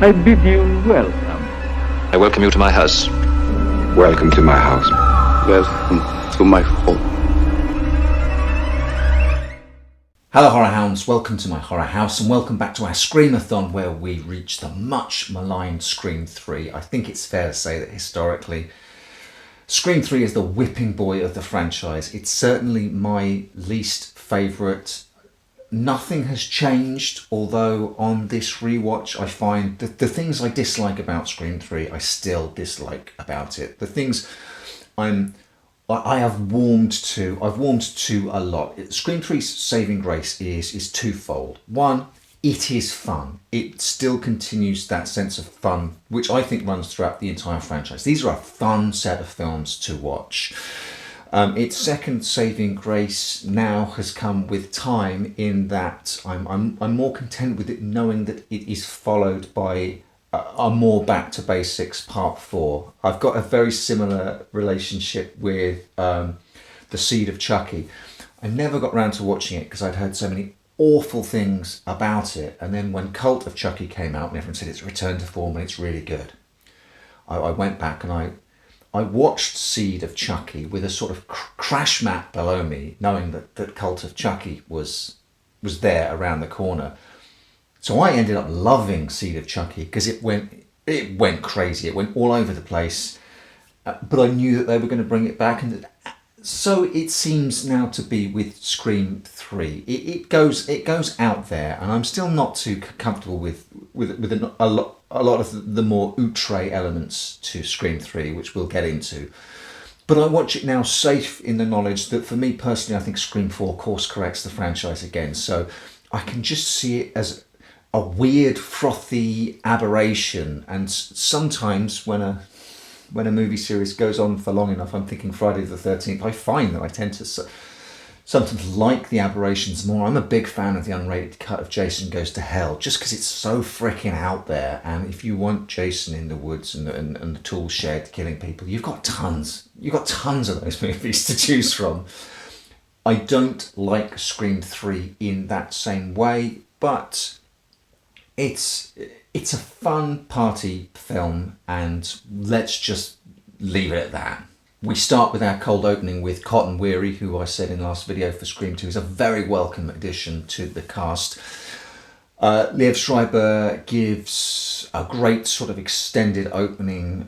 I bid you welcome. I welcome you to my house. Welcome to my house. Welcome to my home. Hello horror hounds, welcome to my horror house and welcome back to our Scream-a-thon where we reach the much maligned Scream 3. I think it's fair to say that historically Scream 3 is the whipping boy of the franchise. It's certainly my least favourite. Nothing has changed, although on this rewatch I find that the things I dislike about Scream 3 I still dislike about it. The things I have warmed to, I've warmed to a lot. Scream 3's saving grace is twofold. One, it is fun. It still continues that sense of fun, which I think runs throughout the entire franchise. These are a fun set of films to watch. Its second saving grace now has come with time, in that I'm more content with it knowing that it is followed by a more back to basics part 4. I've got a very similar relationship with the Seed of Chucky. I never got around to watching it because I'd heard so many awful things about it, and then when Cult of Chucky came out and everyone said it's returned to form and it's really good, I went back and I watched Seed of Chucky with a sort of crash mat below me, knowing that Cult of Chucky was there around the corner. So I ended up loving Seed of Chucky because it went crazy. It went all over the place, but I knew that they were going to bring it back, and so it seems now to be with Scream 3. It goes out there, and I'm still not too comfortable with a lot of the more outre elements to Scream 3, which we'll get into. But I watch it now safe in the knowledge that, for me personally, I think Scream 4 course corrects the franchise again. So I can just see it as a weird, frothy aberration. And sometimes when a movie series goes on for long enough, I'm thinking Friday the 13th, I find that I tend to sometimes like the aberrations more. I'm a big fan of the unrated cut of Jason Goes to Hell, just because it's so freaking out there. And if you want Jason in the woods and the tool shed killing people, you've got tons of those movies to choose from. I don't like Scream 3 in that same way, but it's a fun party film, and let's just leave it at that. We start with our cold opening with Cotton Weary, who I said in the last video for Scream 2 is a very welcome addition to the cast. Liev Schreiber gives a great sort of extended opening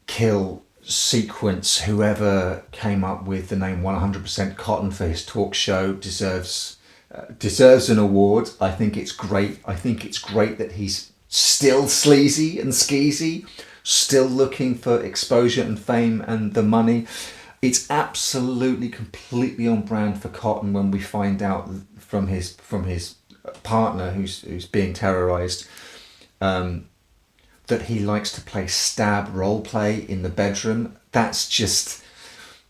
kill sequence. Whoever came up with the name 100% Cotton for his talk show deserves an award. I think it's great. I think it's great that he's still sleazy and skeezy, still looking for exposure and fame and the money. It's absolutely completely on brand for Cotton when we find out from his partner who's being terrorized that he likes to play stab role play in the bedroom. That's just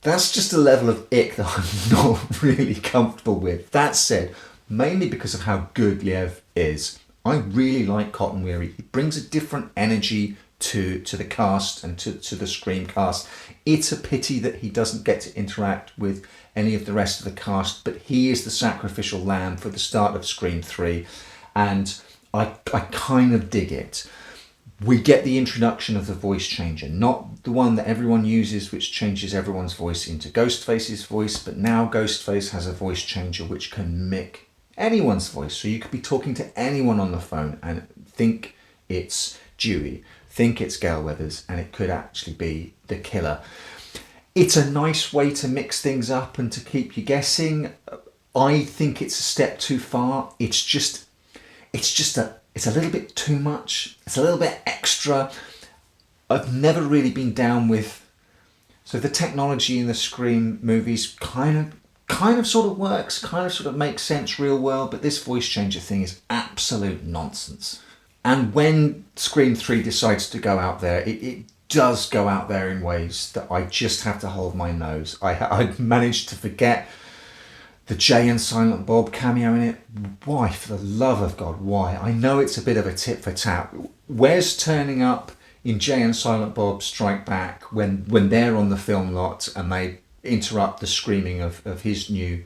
a level of ick that I'm not really comfortable with. That said, mainly because of how good Liev is, I really like Cotton Weary. He brings a different energy to the cast and to the Scream cast. It's a pity that he doesn't get to interact with any of the rest of the cast, but he is the sacrificial lamb for the start of Scream 3, and I kind of dig it. We get the introduction of the voice changer, not the one that everyone uses, which changes everyone's voice into Ghostface's voice, but now Ghostface has a voice changer which can mimic anyone's voice. So you could be talking to anyone on the phone and think it's Dewey, think it's Gail Weathers, and it could actually be the killer. It's a nice way to mix things up and to keep you guessing. I think it's a step too far. It's a little bit too much. It's a little bit extra. I've never really been down with. So the technology in the Scream movies kind of sort of works, kind of sort of makes sense real well, but this voice changer thing is absolute nonsense. And when Scream 3 decides to go out there, it does go out there in ways that I just have to hold my nose. I managed to forget the Jay and Silent Bob cameo in it. Why, for the love of God, why? I know it's a bit of a tit for tat. Where's turning up in Jay and Silent Bob Strike Back when they're on the film lot and they interrupt the screening of his new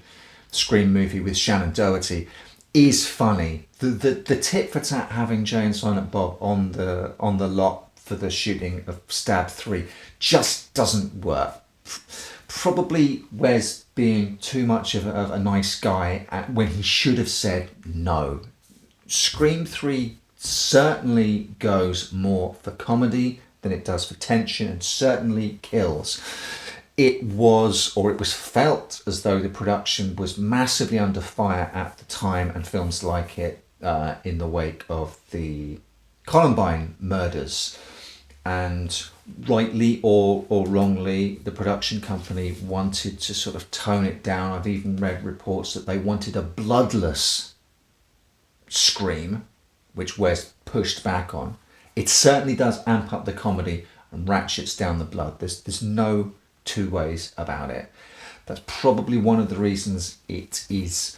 Scream movie with Shannon Doherty? is funny. The tit for tat having Jay and Silent Bob on the lot for the shooting of Stab 3 just doesn't work. Probably Wes being too much of a nice guy when he should have said no. Scream 3 certainly goes more for comedy than it does for tension, and certainly kills. It was felt as though the production was massively under fire at the time, and films like it in the wake of the Columbine murders. And rightly or wrongly, the production company wanted to sort of tone it down. I've even read reports that they wanted a bloodless Scream, which Wes pushed back on. It certainly does amp up the comedy and ratchets down the blood. There's no two ways about it. That's probably one of the reasons it is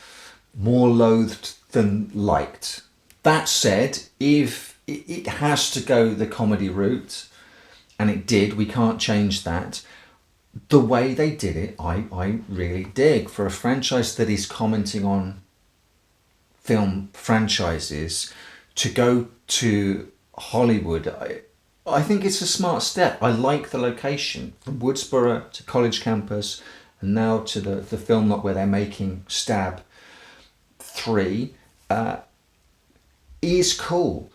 more loathed than liked. That said, if it has to go the comedy route, and it did, we can't change that. The way they did it, I really dig. For a franchise that is commenting on film franchises, to go to Hollywood, I think it's a smart step. I like the location, from Woodsboro to college campus, and now to the film lot where they're making Stab 3, is cool.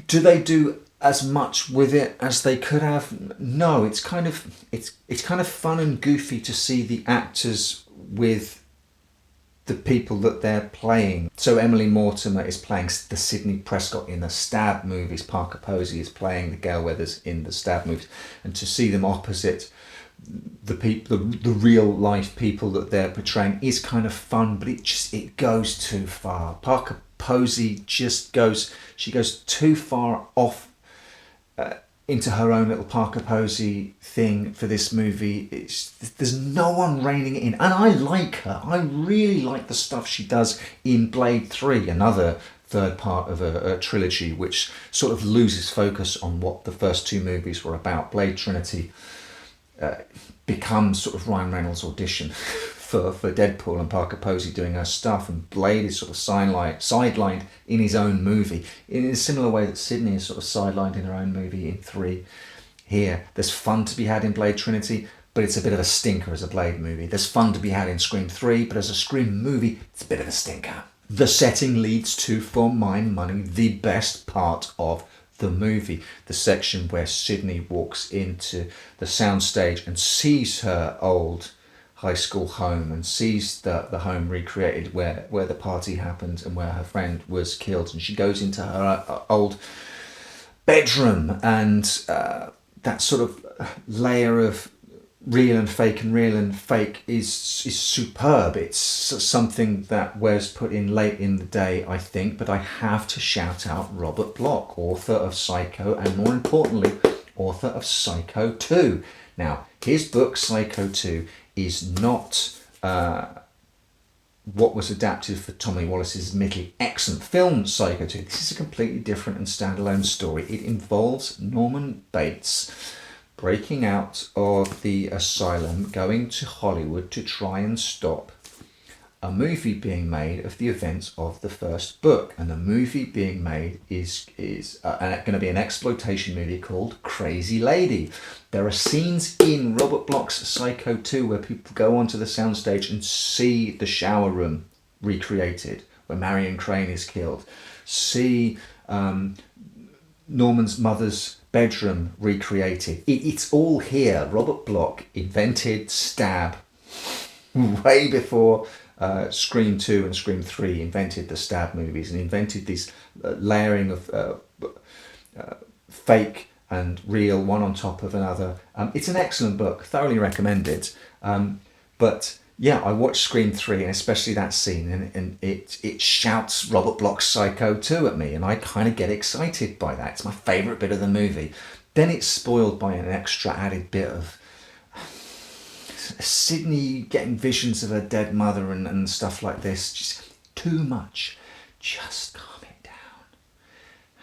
Do they do as much with it as they could have? No, it's kind of fun and goofy to see the actors with the people that they're playing. So Emily Mortimer is playing the Sidney Prescott in the Stab movies. Parker Posey is playing the Gale Weathers in the Stab movies, and to see them opposite the real life people that they're portraying is kind of fun, but it goes too far. Parker Posey goes too far off into her own little Parker Posey thing for this movie. There's no one reining it in, and I like her. I really like the stuff she does in Blade 3, another third part of a trilogy which sort of loses focus on what the first two movies were about. Blade Trinity becomes sort of Ryan Reynolds' audition for Deadpool, and Parker Posey doing her stuff, and Blade is sort of sidelined in his own movie in a similar way that Sydney is sort of sidelined in her own movie in 3. Here, there's fun to be had in Blade Trinity, but it's a bit of a stinker as a Blade movie. There's fun to be had in Scream 3, but as a Scream movie, it's a bit of a stinker. The setting leads to, for my money, the best part of the movie. The section where Sydney walks into the soundstage and sees her old high school home, and sees the home recreated where the party happened and where her friend was killed, and she goes into her old bedroom, and that sort of layer of real and fake is superb. It's something that Wes put in late in the day, I think, but I have to shout out Robert Bloch, author of Psycho, and more importantly, author of Psycho 2. Now, his book Psycho 2 is not what was adapted for Tommy Wallace's admittedly excellent film Psycho 2. This is a completely different and standalone story. It involves Norman Bates breaking out of the asylum, going to Hollywood to try and stop a movie being made of the events of the first book. And the movie being made is going to be an exploitation movie called Crazy Lady. There are scenes in Robert Bloch's Psycho 2 where people go onto the soundstage and see the shower room recreated, where Marion Crane is killed. See Norman's mother's bedroom recreated. It's all here. Robert Bloch invented Stab way before Scream 2 and Scream 3 invented the Stab movies, and invented this layering of fake and real, one on top of another. It's an excellent book, thoroughly recommend it. But yeah, I watched Scream 3, and especially that scene, and it shouts Robert Bloch's Psycho 2 at me, and I kind of get excited by that. It's my favourite bit of the movie. Then it's spoiled by an extra added bit of Sydney getting visions of her dead mother and stuff like this. Just too much. Just calm it down.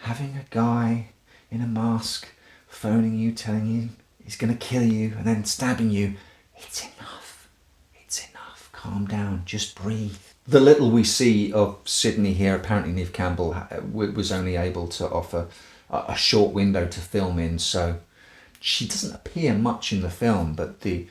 Having a guy in a mask phoning you, telling you he's going to kill you, and then stabbing you, it's enough. It's enough. Calm down. Just breathe. The little we see of Sydney here, apparently Neve Campbell was only able to offer a short window to film in, so she doesn't appear much in the film, but the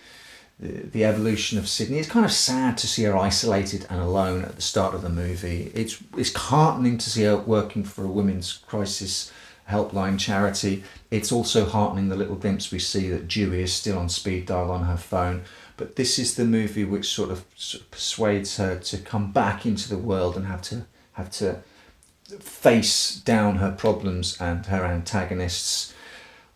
evolution of Sydney, it's kind of sad to see her isolated and alone at the start of the movie. It's heartening to see her working for a women's crisis helpline charity. It's also heartening the little glimpse we see that Dewey is still on speed dial on her phone. But this is the movie which sort of persuades her to come back into the world and have to face down her problems and her antagonists,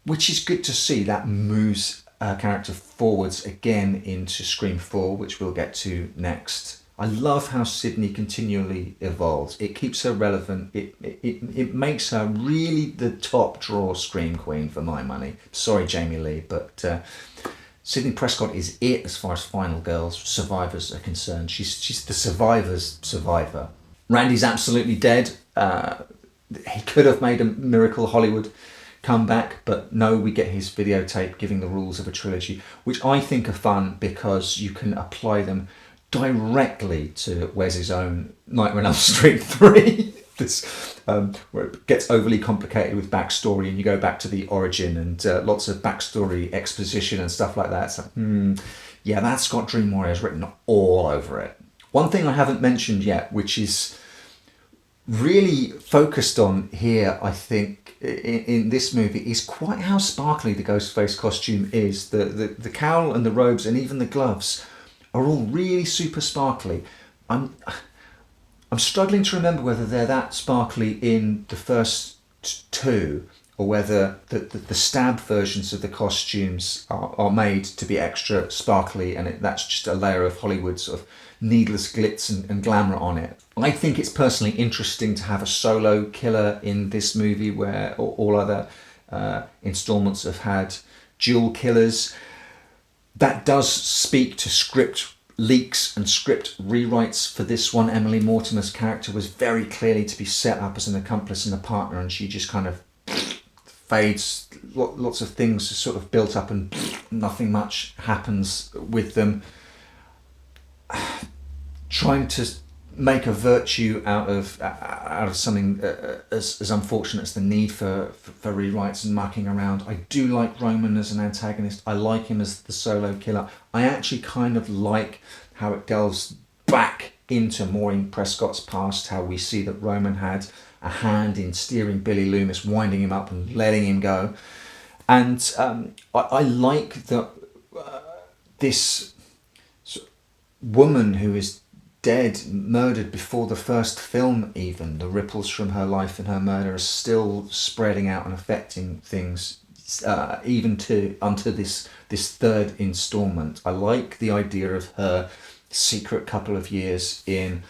which is good to see. That moves her character forwards again into Scream 4, which we'll get to next. I love how Sydney continually evolves. It keeps her relevant. It makes her really the top draw Scream Queen for my money. Sorry, Jamie Lee, but Sydney Prescott is it as far as Final Girls survivors are concerned. She's the survivor's survivor. Randy's absolutely dead. He could have made a Miracle Hollywood comeback, but no, we get his videotape giving the rules of a trilogy, which I think are fun because you can apply them directly to Wes's own Nightmare on Elm Street 3. This, where it gets overly complicated with backstory and you go back to the origin and lots of backstory exposition and stuff like that. So, yeah, that's got Dream Warriors written all over it. One thing I haven't mentioned yet, which is really focused on here, I think, in this movie, is quite how sparkly the Ghostface costume is. The cowl and the robes and even the gloves are all really super sparkly. I'm struggling to remember whether they're that sparkly in the first two or whether the stab versions of the costumes are made to be extra sparkly and that's just a layer of Hollywood sort of needless glitz and glamour on it. I think it's personally interesting to have a solo killer in this movie where all other installments have had dual killers. That does speak to script leaks and script rewrites for this one. Emily Mortimer's character was very clearly to be set up as an accomplice and a partner, and she just kind of fades. Lots of things are sort of built up and nothing much happens with them. Trying to make a virtue out of something as unfortunate as the need for rewrites and mucking around. I do like Roman as an antagonist. I like him as the solo killer. I actually kind of like how it delves back into Maureen Prescott's past, how we see that Roman had a hand in steering Billy Loomis, winding him up and letting him go. And I like that this woman who is dead, murdered before the first film even, the ripples from her life and her murder are still spreading out and affecting things even onto this third installment. I like the idea of her secret couple of years in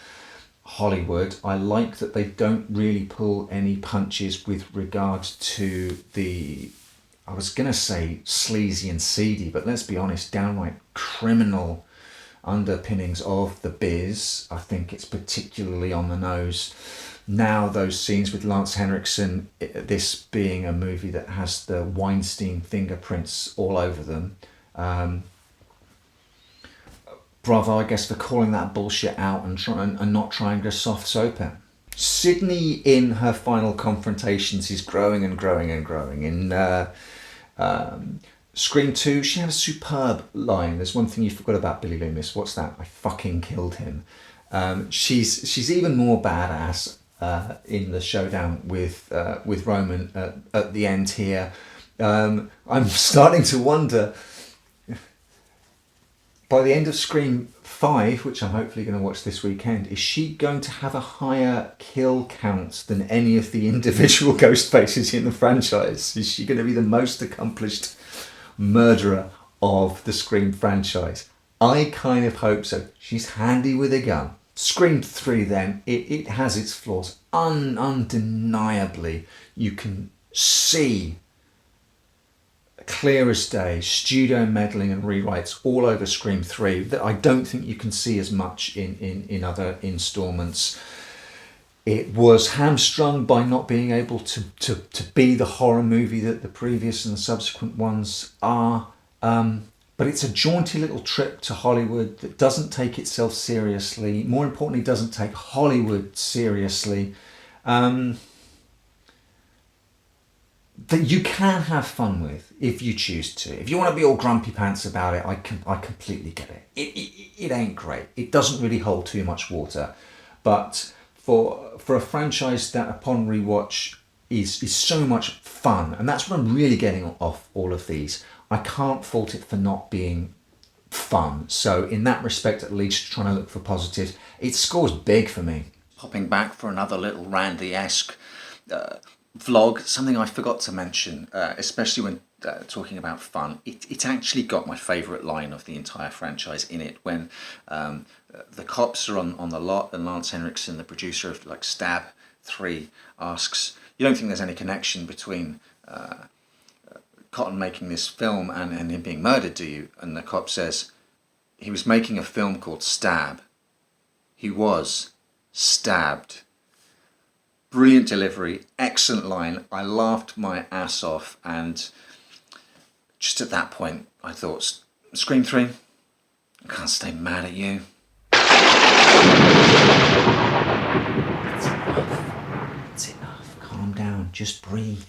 Hollywood. I like that they don't really pull any punches with regard to the, I was going to say sleazy and seedy, but let's be honest, downright criminal underpinnings of the biz. I think it's particularly on the nose now, those scenes with Lance Henriksen, this being a movie that has the Weinstein fingerprints all over them. Bravo, I guess, for calling that bullshit out and not trying to soft soap it. Sydney in her final confrontations is growing and growing and growing. In Scream 2, she had a superb line. There's one thing you forgot about Billy Loomis. What's that? I fucking killed him. She's even more badass in the showdown with Roman at the end here. I'm starting to wonder, by the end of Scream 5, which I'm hopefully going to watch this weekend, is she going to have a higher kill count than any of the individual Ghostfaces in the franchise? Is she going to be the most accomplished murderer of the Scream franchise? I kind of hope so. She's handy with a gun. Scream 3 then, it has its flaws. Undeniably, you can see clear as day studio meddling and rewrites all over Scream 3 that I don't think you can see as much in other installments. It was hamstrung by not being able to be the horror movie that the previous and the subsequent ones are. But it's a jaunty little trip to Hollywood that doesn't take itself seriously. More importantly, doesn't take Hollywood seriously. That you can have fun with if you choose to. If you want to be all grumpy pants about it, I completely get it. It ain't great. It doesn't really hold too much water. But for a franchise that upon rewatch is so much fun, and that's what I'm really getting off all of these, I can't fault it for not being fun. So in that respect, at least, trying to look for positives, it scores big for me. Popping back for another little Randy-esque vlog, something I forgot to mention, especially when talking about fun, it actually got my favourite line of the entire franchise in it, when the cops are on the lot and Lance Henriksen, the producer of like Stab 3, asks, "You don't think there's any connection between Cotton making this film and him being murdered, do you?" And the cop says, "He was making a film called Stab. He was stabbed." Brilliant delivery, excellent line. I laughed my ass off, and just at that point I thought, Scream 3, I can't stay mad at you. It's enough. It's enough. Calm down. Just breathe.